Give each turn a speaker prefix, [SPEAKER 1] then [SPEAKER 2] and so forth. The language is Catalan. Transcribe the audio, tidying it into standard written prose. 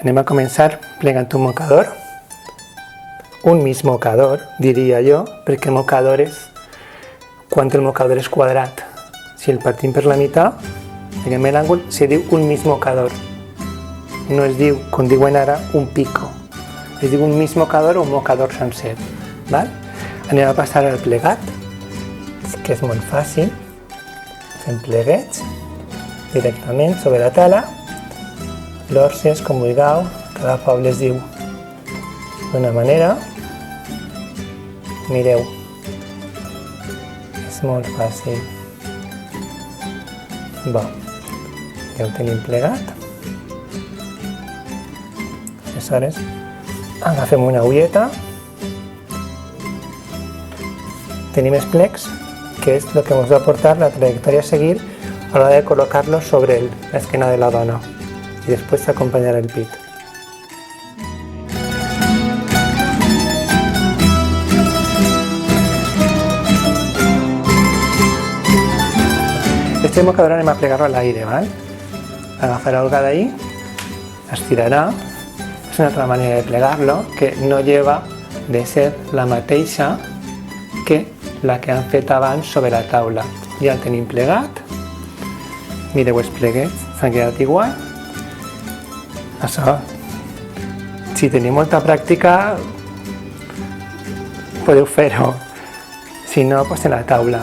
[SPEAKER 1] Anem a començar plegant un mocador, un mig mocador, diria jo, perquè el mocador és quan el mocador és quadrat. Si el partim per la meitat, diguem l'àngul, se diu un mig mocador. No es diu, com diuen ara, un pico. Es diu un mig mocador o un mocador sencer. Val? Anem a passar al plegat, que és molt fàcil. Fem pleguets directament sobre la tela. L'orces, com vulgueu, cada poble es diu d'una manera. Mireu, és molt fàcil. Bon, ja ho tenim plegat. Aleshores, agafem una agulleta. Tenim els plecs, que és el que ens va portar la trajectòria a seguir a l'hora de col·locar-lo sobre l'esquena de la dona. I després s'acompanyarà el pit. Este mocador anem a plegar-lo a l'aire, val? Agafarà el gat d'ahí, estirarà. És una altra manera de plegar-lo, que no lleva de ser la mateixa que la que han fet abans sobre la taula. Ja el tenim plegat. Mireu els pleguets, s'han quedat igual. Això, si teniu molta pràctica, podeu fer-ho. Si no, doncs en la taula.